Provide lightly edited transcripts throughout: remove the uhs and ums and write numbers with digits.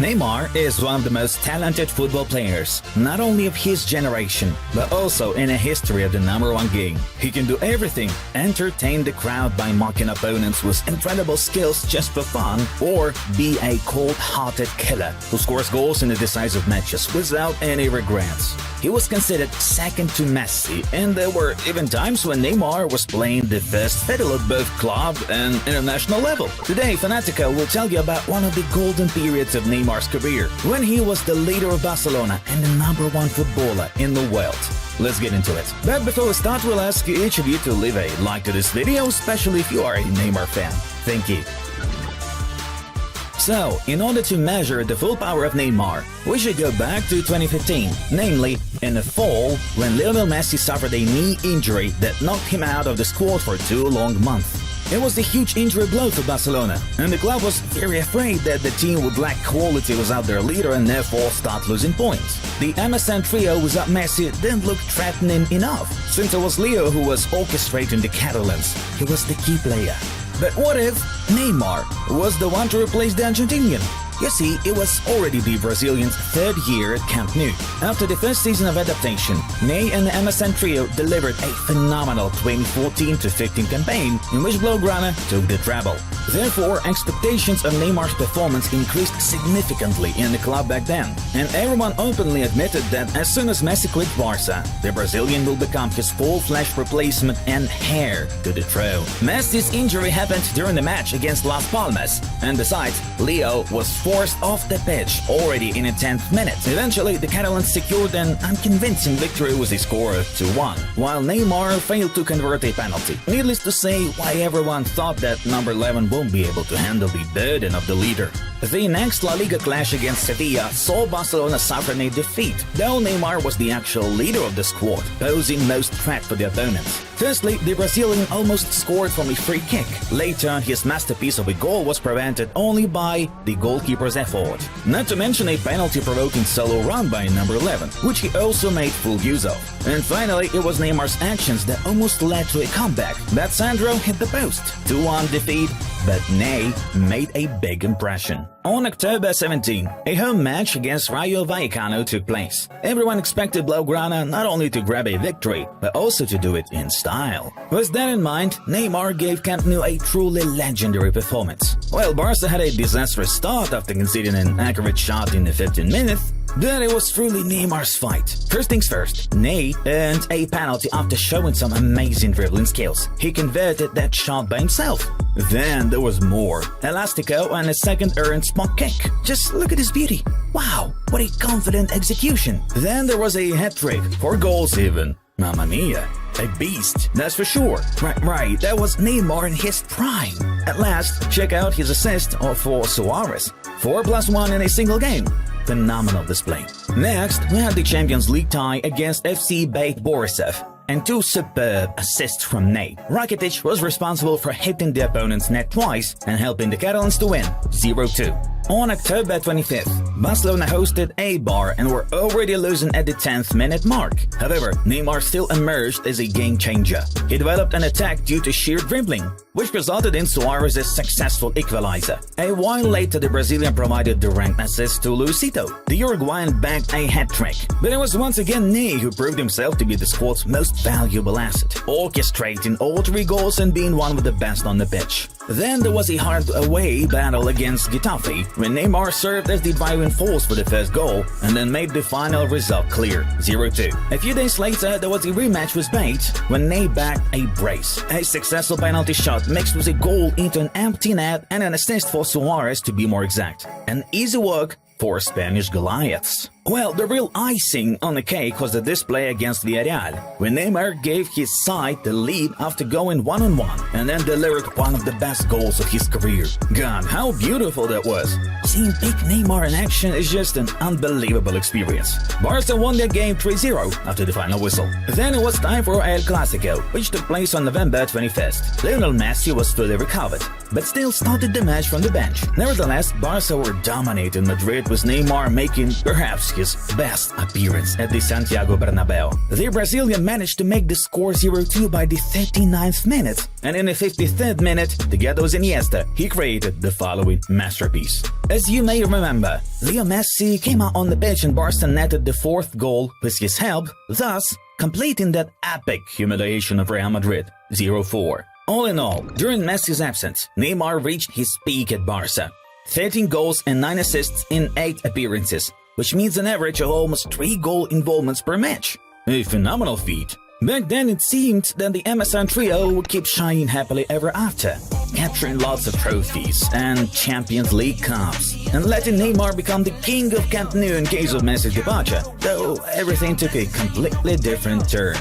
Neymar is one of the most talented football players, not only of his generation, but also in a history of the number one game. He can do everything, entertain the crowd by mocking opponents with incredible skills just for fun, or be a cold-hearted killer who scores goals in the decisive matches without any regrets. He was considered second to Messi, and there were even times when Neymar was playing the first fiddle at both club and international level. Today, Fanatico will tell you about one of the golden periods of Neymar's career, when he was the leader of Barcelona and the number one footballer in the world. Let's get into it. But before we start, we'll ask each of you to leave a like to this video, especially if you are a Neymar fan. Thank you. So, in order to measure the full power of Neymar, we should go back to 2015, namely in the fall when Lionel Messi suffered a knee injury that knocked him out of the squad for 2 long months. It was a huge injury blow for Barcelona, and the club was very afraid that the team would lack quality without their leader and therefore start losing points. The MSN trio without Messi didn't look threatening enough, since it was Leo who was orchestrating the Catalans. He was the key player. But what if Neymar was the one to replace the Argentinian? You see, it was already the Brazilian's 3rd year at Camp Nou. After the first season of adaptation, Ney and the MSN trio delivered a phenomenal 2014-15 campaign in which Blaugrana took the treble. Therefore, expectations of Neymar's performance increased significantly in the club back then, and everyone openly admitted that as soon as Messi quit Barca, the Brazilian will become his full-fledged replacement and heir to the throne. Messi's injury happened during the match against Las Palmas, and besides, Leo was forced off the pitch already in the 10th minute. Eventually, the Catalans secured an unconvincing victory with a score of 2-1, while Neymar failed to convert a penalty. Needless to say, why everyone thought that number 11 won't be able to handle the burden of the leader. The next La Liga clash against Sevilla saw Barcelona suffer a defeat, though Neymar was the actual leader of the squad, posing most threat for the opponents. Firstly, the Brazilian almost scored from a free kick. Later, his masterpiece of a goal was prevented only by the goalkeeper's effort. Not to mention a penalty-provoking solo run by number 11, which he also made full use of. And finally, it was Neymar's actions that almost led to a comeback. That Sandro hit the post. 2-1 defeat, but Ney made a big impression. On October 17, a home match against Rayo Vallecano took place. Everyone expected Blaugrana not only to grab a victory, but also to do it in style. With that in mind, Neymar gave Camp Nou a truly legendary performance. While Barca had a disastrous start after conceding an accurate shot in the 15th minute, then it was truly Neymar's fight. First things first, Ney earned a penalty after showing some amazing dribbling skills. He converted that shot by himself. Then there was more. Elastico and a second earned spot kick. Just look at his beauty. Wow, what a confident execution. Then there was a hat-trick, 4 goals even. Mamma mia. A beast, that's for sure. Right, that was Neymar in his prime. At last, check out his assist for Suarez. 4+1 in a single game. Phenomenal display. Next, we had the Champions League tie against FC Bate Borisov, and 2 superb assists from Ney. Rakitic was responsible for hitting the opponent's net twice and helping the Catalans to win 0-2. On October 25th, Barcelona hosted Eibar and were already losing at the 10th minute mark. However, Neymar still emerged as a game changer. He developed an attack due to sheer dribbling, which resulted in Suarez's successful equalizer. A while later, the Brazilian provided the ranked assist to Luisito. The Uruguayan bagged a hat-trick. But it was once again Ney who proved himself to be the squad's most valuable asset, orchestrating all 3 goals and being one of the best on the pitch. Then there was a hard away battle against Getafe, when Neymar served as the driving force for the first goal and then made the final result clear, 0-2. A few days later, there was a rematch with Bate when Ney bagged a brace. A successful penalty shot mixed with a goal into an empty net and an assist for Suarez to be more exact. An easy work for Spanish Goliaths. Well, the real icing on the cake was the display against Villarreal, when Neymar gave his side the lead after going one-on-one and then delivered one of the best goals of his career. God, how beautiful that was. Seeing big Neymar in action is just an unbelievable experience. Barca won their game 3-0 after the final whistle. Then it was time for El Clasico, which took place on November 21st. Lionel Messi was fully recovered, but still started the match from the bench. Nevertheless, Barca were dominating Madrid with Neymar making perhaps was his best appearance at the Santiago Bernabeu. The Brazilian managed to make the score 0-2 by the 39th minute, and in the 53rd minute, together with Iniesta, he created the following masterpiece. As you may remember, Leo Messi came out on the pitch and Barca netted the 4th goal with his help, thus completing that epic humiliation of Real Madrid, 0-4. All in all, during Messi's absence, Neymar reached his peak at Barca. 13 goals and 9 assists in 8 appearances, which means an average of almost 3 goal involvements per match. A phenomenal feat. Back then it seemed that the MSN trio would keep shining happily ever after, capturing lots of trophies and Champions League cups, and letting Neymar become the king of Camp Nou in case of Messi's departure, though everything took a completely different turn.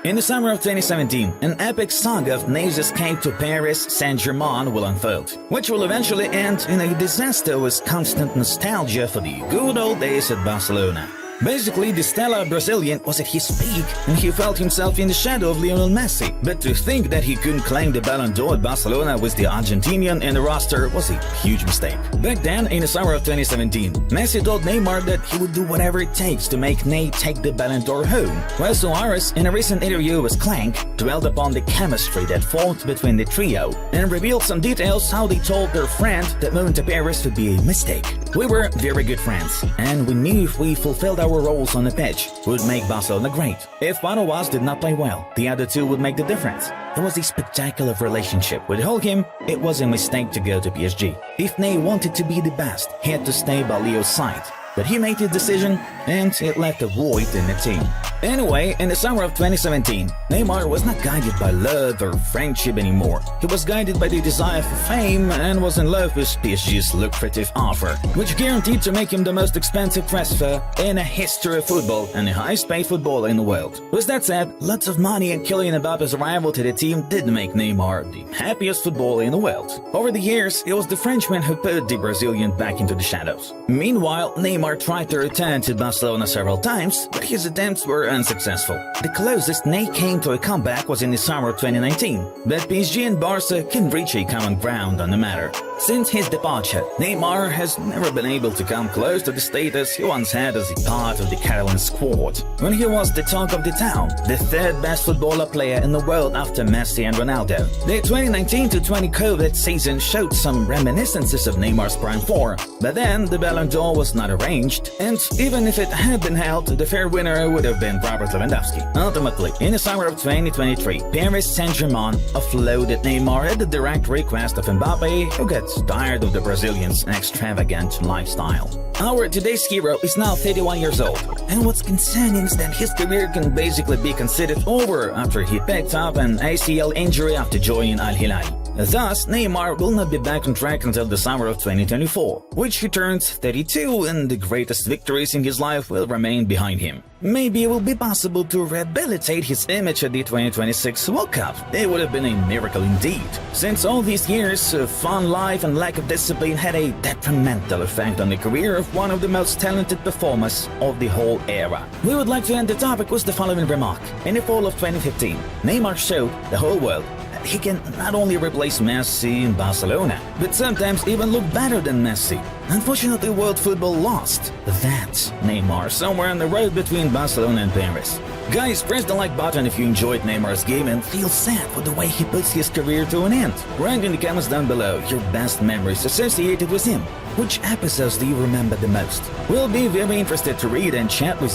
In the summer of 2017, an epic saga of Neymar's escape to Paris Saint-Germain will unfold, which will eventually end in a disaster with constant nostalgia for the good old days at Barcelona. Basically, the stellar Brazilian was at his peak and he felt himself in the shadow of Lionel Messi. But to think that he couldn't claim the Ballon d'Or at Barcelona with the Argentinian in the roster was a huge mistake. Back then, in the summer of 2017, Messi told Neymar that he would do whatever it takes to make Ney take the Ballon d'Or home, while Suarez, in a recent interview with Clank, dwelled upon the chemistry that formed between the trio and revealed some details how they told their friend that moving to Paris would be a mistake. We were very good friends, and we knew if we fulfilled our roles on the pitch would make Barcelona great. If one of us did not play well, the other two would make the difference. It was a spectacular relationship. We told him it was a mistake to go to PSG. If Ney wanted to be the best, he had to stay by Leo's side. But he made his decision, and it left a void in the team. Anyway, in the summer of 2017, Neymar was not guided by love or friendship anymore. He was guided by the desire for fame and was in love with PSG's lucrative offer, which guaranteed to make him the most expensive transfer in the history of football and the highest paid footballer in the world. With that said, lots of money and Kylian Mbappe's arrival to the team did make Neymar the happiest footballer in the world. Over the years, it was the Frenchman who put the Brazilian back into the shadows. Meanwhile, Neymar tried to return to Barcelona several times, but his attempts were unsuccessful. The closest Ney came to a comeback was in the summer of 2019, but PSG and Barca can reach a common ground on the matter. Since his departure, Neymar has never been able to come close to the status he once had as a part of the Catalan squad, when he was the talk of the town, the third best footballer player in the world after Messi and Ronaldo. The 2019-20 COVID season showed some reminiscences of Neymar's prime form, but then the Ballon d'Or was not arranged, and even if it had been held, the fair winner would have been Robert Lewandowski. Ultimately, in the summer of 2023, Paris Saint-Germain offloaded Neymar at the direct request of Mbappe, who gets tired of the Brazilian's extravagant lifestyle. Our today's hero is now 31 years old, and what's concerning is that his career can basically be considered over after he picked up an ACL injury after joining Al Hilal. Thus, Neymar will not be back on track until the summer of 2024, which he turns 32 and the greatest victories in his life will remain behind him. Maybe it will be possible to rehabilitate his image at the 2026 World Cup. It would have been a miracle indeed, since all these years of fun life and lack of discipline had a detrimental effect on the career of one of the most talented performers of the whole era. We would like to end the topic with the following remark. In the fall of 2015, Neymar showed the whole world he can not only replace Messi in Barcelona, but sometimes even look better than Messi. Unfortunately, world football lost that Neymar somewhere on the road between Barcelona and Paris. Guys, press the like button if you enjoyed Neymar's game and feel sad for the way he puts his career to an end. Write in the comments down below your best memories associated with him. Which episodes do you remember the most? We'll be very interested to read and chat with